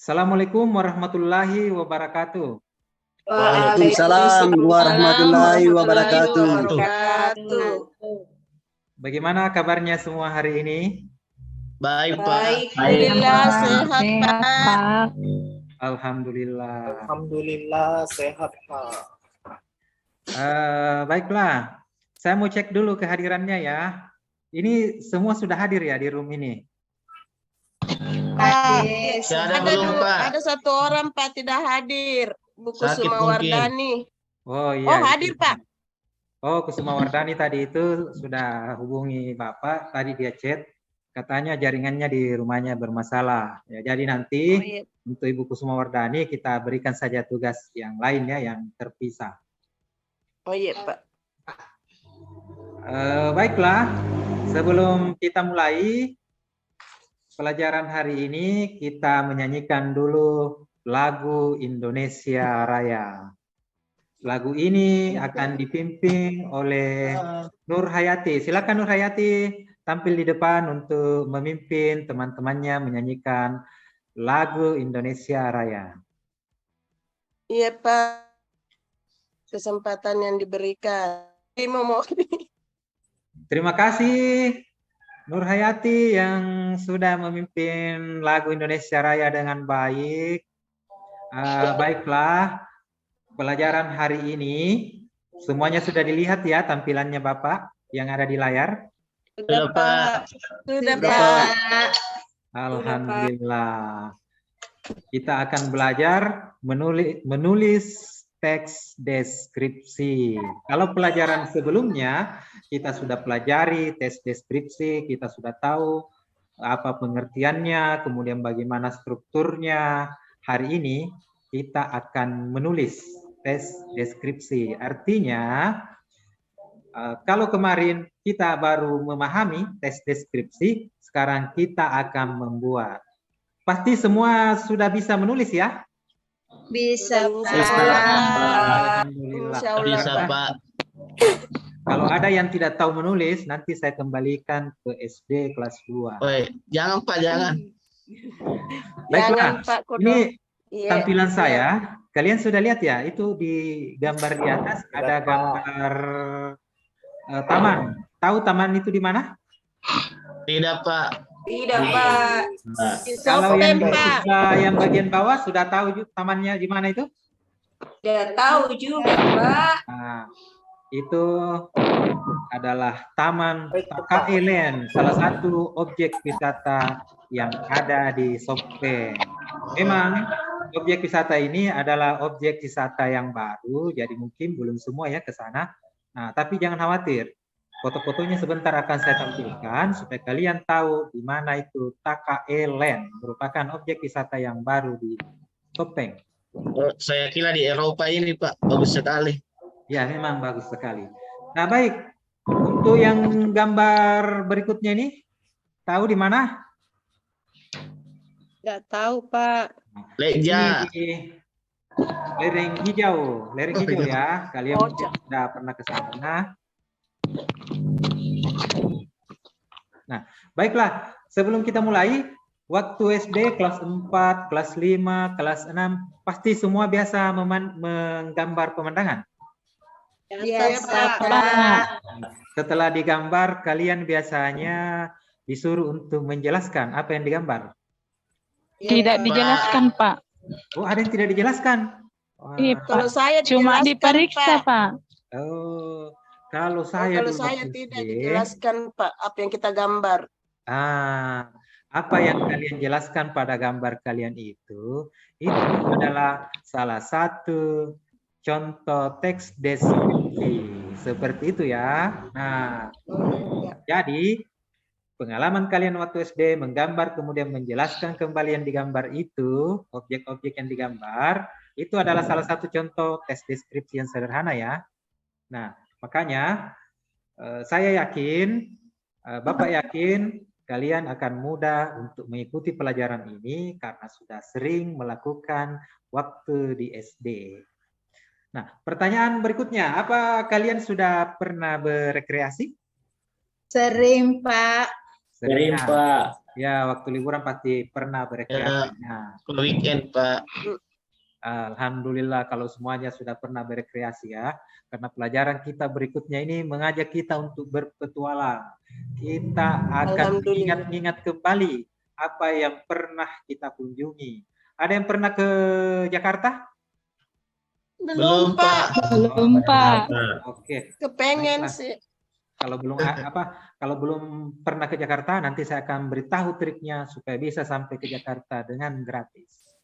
Assalamualaikum warahmatullahi wabarakatuh. Waalaikumsalam warahmatullahi wabarakatuh. Bagaimana kabarnya semua hari ini? Baik, Pak. Alhamdulillah sehat, Pak. Alhamdulillah. Alhamdulillah sehat, Pak. Baiklah, saya mau cek dulu kehadirannya ya. Ini semua sudah hadir ya di room ini? Ada satu orang Pak tidak hadir, Bu Kusuma Wardani. Oh iya. Oh hadir Pak. Oh Kusuma Wardani tadi itu sudah hubungi Bapak, tadi dia chat, katanya jaringannya di rumahnya bermasalah. Ya, jadi nanti untuk Ibu Kusuma Wardani kita berikan saja tugas yang lain ya, yang terpisah. Oh iya Pak. Baiklah, sebelum kita mulai pelajaran hari ini, kita menyanyikan dulu lagu Indonesia Raya. Lagu ini akan dipimpin oleh Nur Hayati. Silakan Nur Hayati tampil di depan untuk memimpin teman-temannya menyanyikan lagu Indonesia Raya. Iya Pak, kesempatan yang diberikan. Terima kasih Nur Hayati yang sudah memimpin lagu Indonesia Raya dengan baik. Baiklah, pelajaran hari ini semuanya sudah dilihat ya tampilannya Bapak yang ada di layar? Sudah Pak. Sudah Pak. Alhamdulillah. Kita akan belajar menulis teks deskripsi. Kalau pelajaran sebelumnya kita sudah pelajari teks deskripsi, kita sudah tahu apa pengertiannya, kemudian bagaimana strukturnya. Hari ini kita akan menulis teks deskripsi. Artinya kalau kemarin kita baru memahami teks deskripsi, sekarang kita akan membuat. Pasti semua sudah bisa menulis ya? Bisa Pak. Alhamdulillah. Bisa Pak. Kalau ada yang tidak tahu menulis, nanti saya kembalikan ke SD kelas 2. Jangan Pak, jangan. Baiklah, Pak, ini tampilan saya. Kalian sudah lihat ya, itu di gambar di atas ada gambar taman. Tahu taman itu di mana? Tidak Pak. Tidak Pak. Kalau yang bagian bawah sudah tahu tamannya di mana itu? Sudah tahu juga Pak. Nah, itu adalah Taman KKN, salah satu objek wisata yang ada di Sopeng. Memang objek wisata ini adalah objek wisata yang baru, jadi mungkin belum semua ya ke sana. Nah, tapi jangan khawatir. Foto-fotonya sebentar akan saya tampilkan supaya kalian tahu di mana itu TKE Land, merupakan objek wisata yang baru di Sopeng. Saya kira di Eropa ini Pak, bagus sekali. Ya, memang bagus sekali. Nah, baik. Untuk yang gambar berikutnya ini, tahu di mana? Tidak tahu Pak. Leja. Lereng hijau ya. Kalian sudah pernah ke sana. Nah, baiklah. Sebelum kita mulai, waktu SD kelas 4, kelas 5, kelas 6, pasti semua biasa menggambar pemandangan. Biasa Pak. Setelah digambar, kalian biasanya disuruh untuk menjelaskan apa yang digambar. Tidak dijelaskan Pak. Oh, ada yang tidak dijelaskan? Iya Pak. Kalau saya cuma diperiksa Pak. Oh, kalau saya tidak dijelaskan Pak apa yang kita gambar. Apa yang kalian jelaskan pada gambar kalian itu adalah salah satu contoh teks deskripsi. Seperti itu ya. Nah, jadi pengalaman kalian waktu SD menggambar kemudian menjelaskan kembali yang digambar itu, objek-objek yang digambar, itu adalah salah satu contoh teks deskripsi yang sederhana ya. Nah, makanya saya yakin, Bapak yakin kalian akan mudah untuk mengikuti pelajaran ini karena sudah sering melakukan waktu di SD. Nah, pertanyaan berikutnya, apa kalian sudah pernah berekreasi? Sering Pak. Sering Pak. Ya, waktu liburan pasti pernah berekreasi. Nah, Kalau weekend, Pak. alhamdulillah kalau semuanya sudah pernah berekreasi ya. Karena pelajaran kita berikutnya ini mengajak kita untuk berpetualang. Kita akan Alhamdulillah. mengingat-ingat kembali apa yang pernah kita kunjungi. Ada yang pernah ke Jakarta? Belum, Pak. Belum, Pak. Oke. Kepengen Baiklah. sih. Kalau belum pernah ke Jakarta, nanti saya akan beritahu triknya supaya bisa sampai ke Jakarta dengan gratis.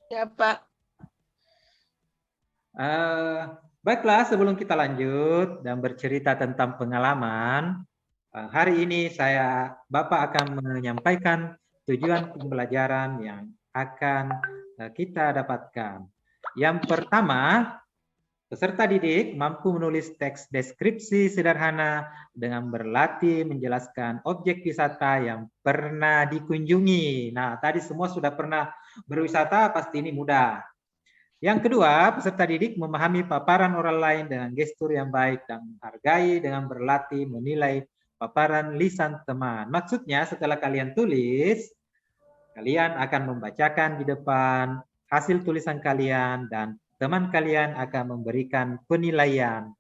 Ya, Pak. Baiklah, sebelum kita lanjut dan bercerita tentang pengalaman, hari ini Bapak akan menyampaikan tujuan pembelajaran yang akan kita dapatkan. Yang pertama, peserta didik mampu menulis teks deskripsi sederhana dengan berlatih menjelaskan objek wisata yang pernah dikunjungi. Nah, tadi semua sudah pernah berwisata, pasti ini mudah. Yang kedua, peserta didik memahami paparan orang lain dengan gestur yang baik dan menghargai dengan berlatih menilai paparan lisan teman. Maksudnya setelah kalian tulis, kalian akan membacakan di depan hasil tulisan kalian dan teman kalian akan memberikan penilaian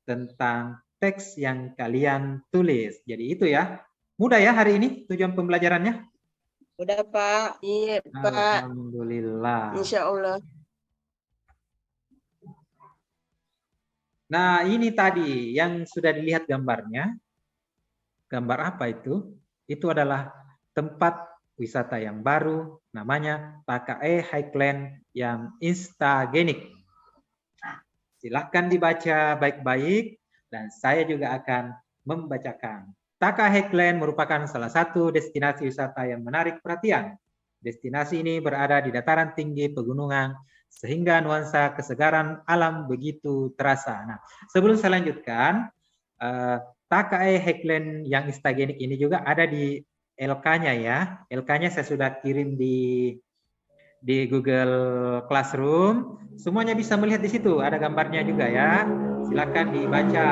tentang teks yang kalian tulis. Jadi itu ya. Mudah ya hari ini tujuan pembelajarannya? Udah, Pak. Iya, Pak. Alhamdulillah. Insya Allah. Nah, ini tadi yang sudah dilihat gambarnya. Gambar apa itu? Itu adalah tempat wisata yang baru, namanya TKE Highland yang instagenik. Silahkan dibaca baik-baik, dan saya juga akan membacakan. TKE Highland merupakan salah satu destinasi wisata yang menarik perhatian. Destinasi ini berada di dataran tinggi pegunungan, sehingga nuansa kesegaran alam begitu terasa. Nah, sebelum saya lanjutkan, TKE Highland yang instagenik ini juga ada di LK-nya ya. LK-nya saya sudah kirim di Google Classroom. Semuanya bisa melihat di situ, ada gambarnya juga ya. Silakan dibaca.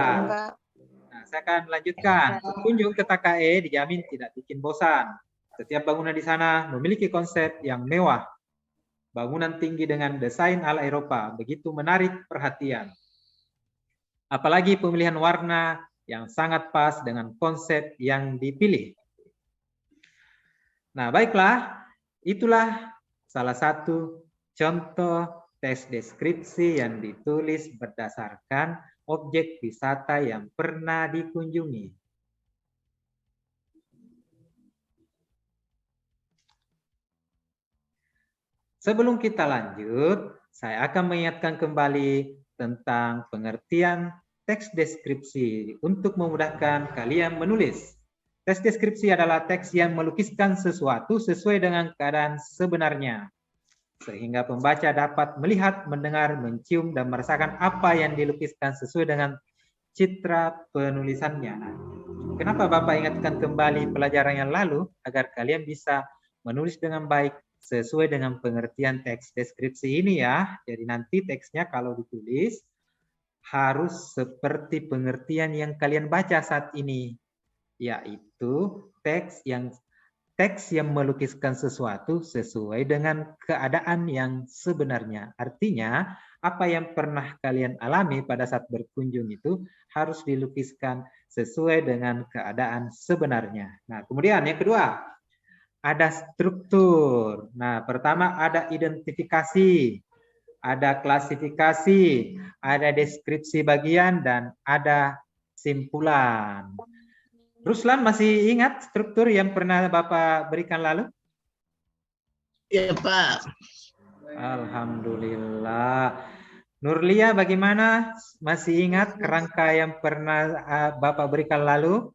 Nah, saya akan lanjutkan. Kunjung ke TKE dijamin tidak bikin bosan. Setiap bangunan di sana memiliki konsep yang mewah. Bangunan tinggi dengan desain ala Eropa begitu menarik perhatian. Apalagi pemilihan warna yang sangat pas dengan konsep yang dipilih. Nah, baiklah, itulah salah satu contoh teks deskripsi yang ditulis berdasarkan objek wisata yang pernah dikunjungi. Sebelum kita lanjut, saya akan mengingatkan kembali tentang pengertian teks deskripsi untuk memudahkan kalian menulis. Teks deskripsi adalah teks yang melukiskan sesuatu sesuai dengan keadaan sebenarnya, sehingga pembaca dapat melihat, mendengar, mencium, dan merasakan apa yang dilukiskan sesuai dengan citra penulisannya. Nah, kenapa Bapak ingatkan kembali pelajaran yang lalu? Agar kalian bisa menulis dengan baik sesuai dengan pengertian teks deskripsi ini ya. Jadi nanti teksnya kalau ditulis harus seperti pengertian yang kalian baca saat ini, yaitu teks yang melukiskan sesuatu sesuai dengan keadaan yang sebenarnya. Artinya, apa yang pernah kalian alami pada saat berkunjung itu harus dilukiskan sesuai dengan keadaan sebenarnya. Nah, kemudian yang kedua, ada struktur. Nah, pertama ada identifikasi, ada klasifikasi, ada deskripsi bagian, dan ada simpulan. Ruslan masih ingat struktur yang pernah Bapak berikan lalu? Iya, Pak. Alhamdulillah. Nurlia bagaimana? Masih ingat kerangka yang pernah Bapak berikan lalu?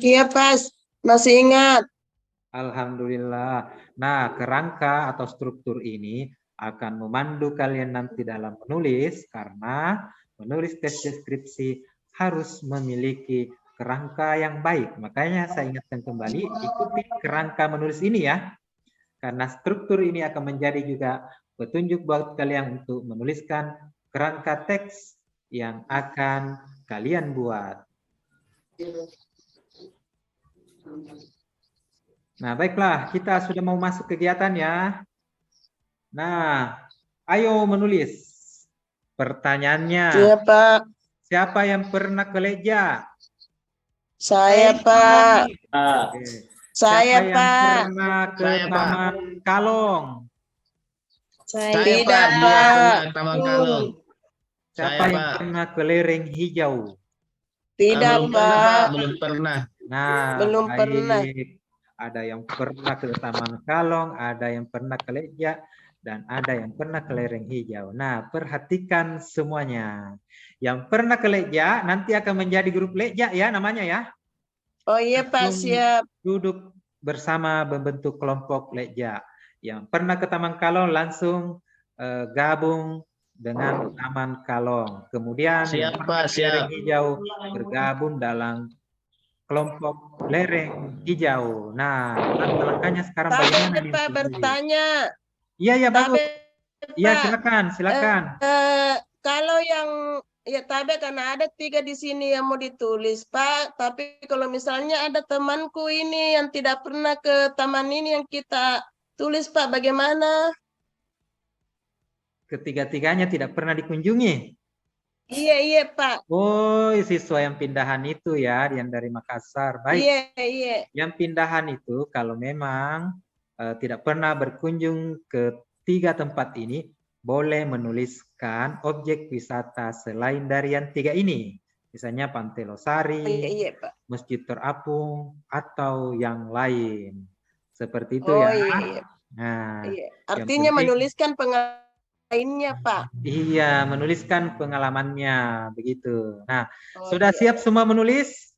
Iya, Pak. Masih ingat. Alhamdulillah. Nah, kerangka atau struktur ini akan memandu kalian nanti dalam menulis, karena menulis teks deskripsi harus memiliki kerangka yang baik. Makanya saya ingatkan kembali, ikuti kerangka menulis ini ya. Karena struktur ini akan menjadi juga petunjuk buat kalian untuk menuliskan kerangka teks yang akan kalian buat. Nah, baiklah, kita sudah mau masuk kegiatan ya. Nah, ayo menulis. Pertanyaannya, Iya, Pak. siapa yang pernah ke Leja? Saya, Pak. Oke. Saya, Siapa yang Pak. pernah ke Saya, Pak. Taman Kalong? Saya Tidak, Pak, dia Pak. pernah Taman Kalong. Siapa Saya, yang Pak. pernah ke lereng hijau? Tidak, Belum pernah, Pak. Pak. Belum pernah. Nah, Belum baik. pernah. Ada yang pernah ke Taman Kalong, ada yang pernah ke Leja, dan ada yang pernah ke lereng hijau. Nah, perhatikan semuanya. Yang pernah ke Leja nanti akan menjadi grup Leja ya namanya ya. Oh iya, Pak. Langsung Siap. duduk bersama membentuk kelompok Leja. Yang pernah ke Taman Kalong langsung gabung dengan Taman Kalong. Kemudian yang Siap, pernah Pak. ke lereng Siap. hijau bergabung dalam kelompok lereng hijau. Nah, langkah-langkahnya sekarang bagaimana Tapi, nih? Pak, bertanya. Iya, ya bagus. Tapi, Iya, Pak, silakan. kalau yang ya tapi karena ada 3 di sini yang mau ditulis, Pak. Tapi kalau misalnya ada temanku ini yang tidak pernah ke taman ini yang kita tulis, Pak, bagaimana? Ketiga-tiganya tidak pernah dikunjungi. Iya, Pak. Oh, siswa yang pindahan itu ya, yang dari Makassar. Baik. Iya. Yang pindahan itu kalau memang tidak pernah berkunjung ke 3 tempat ini, boleh menuliskan objek wisata selain dari yang 3 ini. Misalnya Pantai Losari, Iya, Pak. Masjid Terapung, atau yang lain. Seperti itu Oh, ya. iya. Nah, Iya. yang Artinya penting, menuliskan lainnya, Pak. iya, menuliskan pengalamannya begitu. Nah, Oh, sudah iya. siap semua menulis?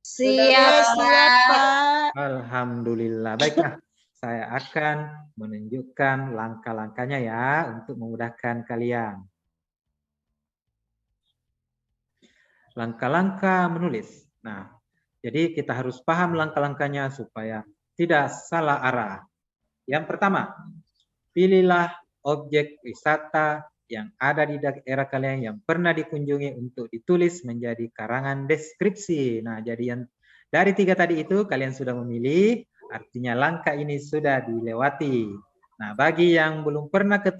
Siap, Pak. Alhamdulillah. Baiklah, saya akan menunjukkan langkah-langkahnya ya untuk memudahkan kalian. Langkah-langkah menulis. Nah, jadi kita harus paham langkah-langkahnya supaya tidak salah arah. Yang pertama, pilihlah objek wisata yang ada di daerah kalian yang pernah dikunjungi untuk ditulis menjadi karangan deskripsi. Nah, jadi yang dari 3 tadi itu kalian sudah memilih, artinya langkah ini sudah dilewati. Nah, bagi yang belum pernah ke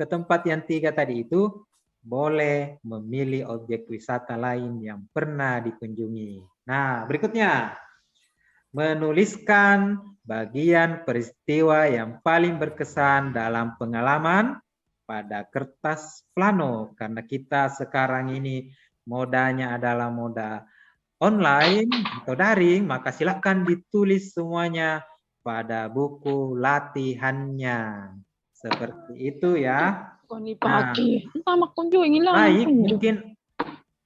tempat yang 3 tadi itu, boleh memilih objek wisata lain yang pernah dikunjungi. Nah, berikutnya, menuliskan bagian peristiwa yang paling berkesan dalam pengalaman pada kertas plano. Karena kita sekarang ini modanya adalah moda online atau daring, maka silakan ditulis semuanya pada buku latihannya. Seperti itu ya. Baik, mungkin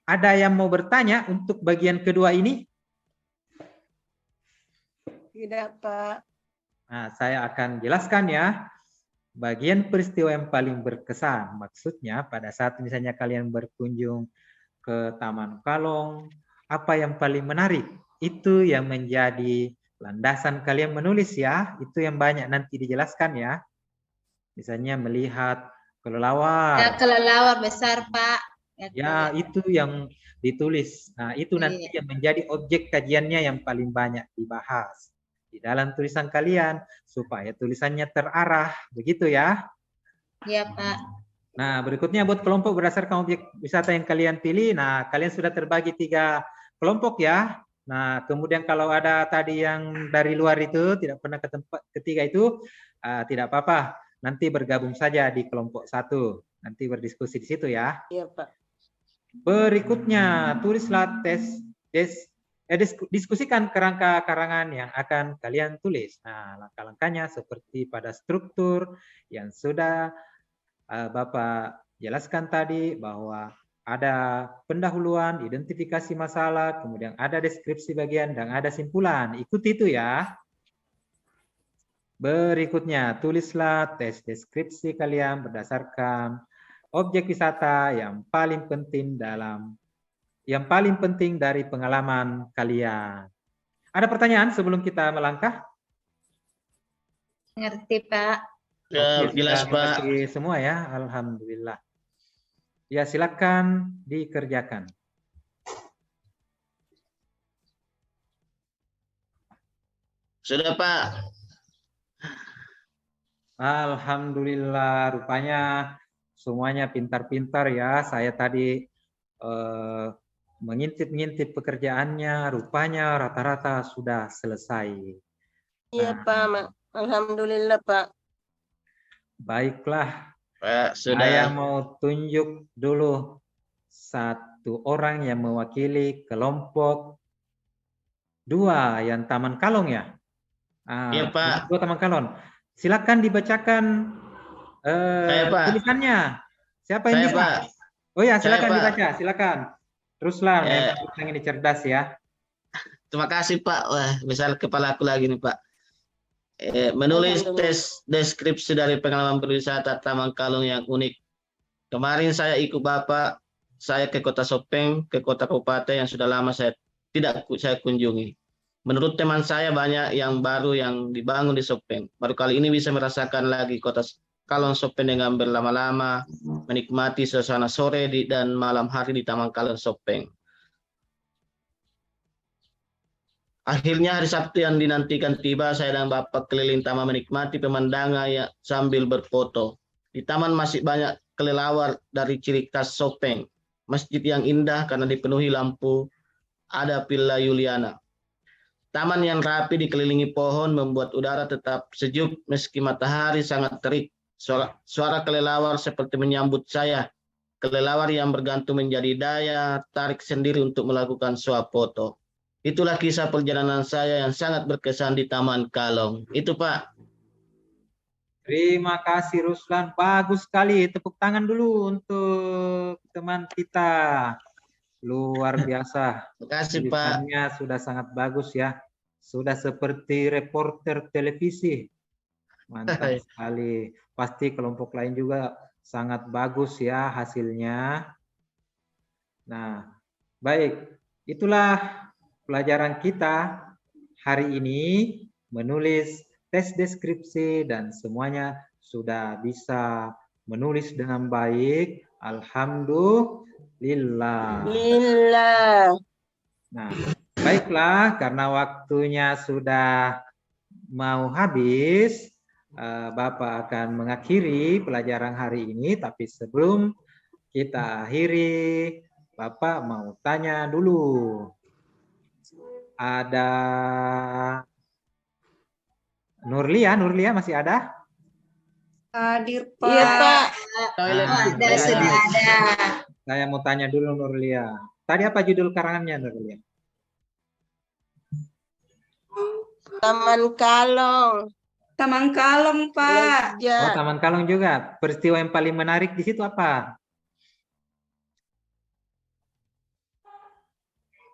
ada yang mau bertanya untuk bagian kedua ini? Tidak, Pak. Nah, saya akan jelaskan ya. Bagian peristiwa yang paling berkesan, maksudnya pada saat misalnya kalian berkunjung ke Taman Kalong, apa yang paling menarik? Itu yang menjadi landasan kalian menulis ya. Itu yang banyak nanti dijelaskan ya. Misalnya melihat kelelawar. Ya, kelelawar besar, Pak. Ya, itu yang ditulis. Nah, itu nanti yang menjadi objek kajiannya yang paling banyak dibahas di dalam tulisan kalian supaya tulisannya terarah, begitu ya. Iya, Pak. Nah, berikutnya buat kelompok berdasarkan objek wisata yang kalian pilih. Nah, kalian sudah terbagi 3 kelompok ya. Nah, kemudian kalau ada tadi yang dari luar itu tidak pernah ke tempat ketiga itu, tidak apa-apa. Nanti bergabung saja di kelompok 1. Nanti berdiskusi di situ ya. Iya, Pak. Berikutnya, tulislah diskusikan kerangka karangan yang akan kalian tulis. Nah, langkah-langkahnya seperti pada struktur yang sudah Bapak jelaskan tadi, bahwa ada pendahuluan, identifikasi masalah, kemudian ada deskripsi bagian, dan ada simpulan. Ikuti itu ya. Berikutnya, tulislah tes deskripsi kalian berdasarkan objek wisata yang paling penting dari pengalaman kalian. Ada pertanyaan sebelum kita melangkah? Ngerti, Pak. Ya, Oke, jelas, sudah Pak. mengerti semua ya, alhamdulillah. Ya, silakan dikerjakan. Sudah Pak. Alhamdulillah, rupanya semuanya pintar-pintar ya. Saya tadi mengintip-ngintip pekerjaannya, rupanya rata-rata sudah selesai. Iya Pak, alhamdulillah Pak. Baiklah, Pak, saya sudah. mau tunjuk dulu satu orang yang mewakili kelompok 2 yang Taman Kalong ya. Iya Pak. 2 Taman Kalong. Silakan dibacakan Saya Pak. tulisannya. Siapa yang Saya bisa? Pak. Oh ya, Saya, silakan Pak. dibaca, silakan. Teruslah, yang ini cerdas ya. Terima kasih Pak. Wah, besar kepala aku lagi nih Pak. Menulis tes deskripsi dari pengalaman berwisata Taman Kalong yang unik. Kemarin saya ikut Bapak, saya ke Kota Sopeng, ke kota kabupaten yang sudah lama saya kunjungi. Menurut teman saya banyak yang baru yang dibangun di Sopeng. Baru kali ini bisa merasakan lagi Kota Kalong Sopeng dengan berlama-lama, menikmati suasana sore dan malam hari di Taman Kalong Sopeng. Akhirnya hari Sabtu yang dinantikan tiba, saya dan Bapak keliling taman menikmati pemandangan ya, sambil berfoto. Di taman masih banyak kelelawar dari ciri khas Sopeng. Masjid yang indah karena dipenuhi lampu, ada Villa Juliana. Taman yang rapi dikelilingi pohon membuat udara tetap sejuk meski matahari sangat terik. Suara kelelawar seperti menyambut saya. Kelelawar yang bergantung menjadi daya tarik sendiri untuk melakukan swafoto. Itulah kisah perjalanan saya yang sangat berkesan di Taman Kalong. Itu Pak. Terima kasih Ruslan, bagus sekali. Tepuk tangan dulu untuk teman kita. Luar biasa. Terima kasih Pak. Tulisannya sudah sangat bagus ya. Sudah seperti reporter televisi. Mantap sekali. Pasti kelompok lain juga sangat bagus ya hasilnya. Nah, baik. Itulah pelajaran kita hari ini, menulis tes deskripsi dan semuanya sudah bisa menulis dengan baik. Alhamdulillah. Nah, baiklah, karena waktunya sudah mau habis, Bapak akan mengakhiri pelajaran hari ini, tapi sebelum kita akhiri, Bapak mau tanya dulu. Ada Nurlia masih ada? Hadir Pak. Iya Pak. Sudah ada. Saya mau tanya dulu Nurlia. Tadi apa judul karangannya Nurlia? Taman Kalong. Taman Kalong Pak. Oh, Taman Kalong juga. Peristiwa yang paling menarik di situ apa?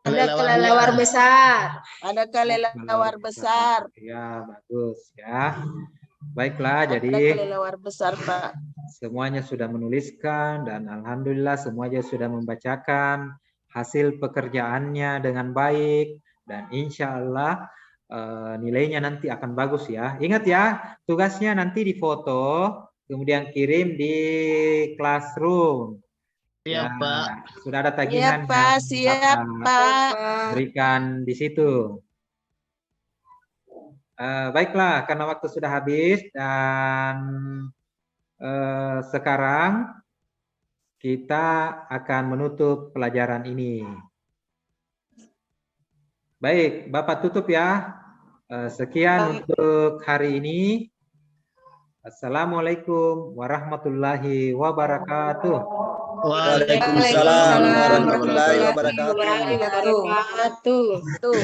Ada kelelawar besar. Ada kelelawar besar. Ya, bagus ya. Baiklah, Ada jadi kelelawar besar, Pak. Semuanya sudah menuliskan dan alhamdulillah semuanya sudah membacakan hasil pekerjaannya dengan baik dan insya Allah nilainya nanti akan bagus ya. Ingat ya, tugasnya nanti difoto, kemudian kirim di classroom. Iya, Ya, Pak. sudah ada Iya, tagihan Pak. Siap, Pak. berikan di situ. Baiklah, karena waktu sudah habis dan sekarang kita akan menutup pelajaran ini. Baik, Bapak tutup ya. Sekian untuk hari ini. Assalamualaikum warahmatullahi wabarakatuh. Waalaikumsalam warahmatullahi wabarakatuh. Wabarakatuh.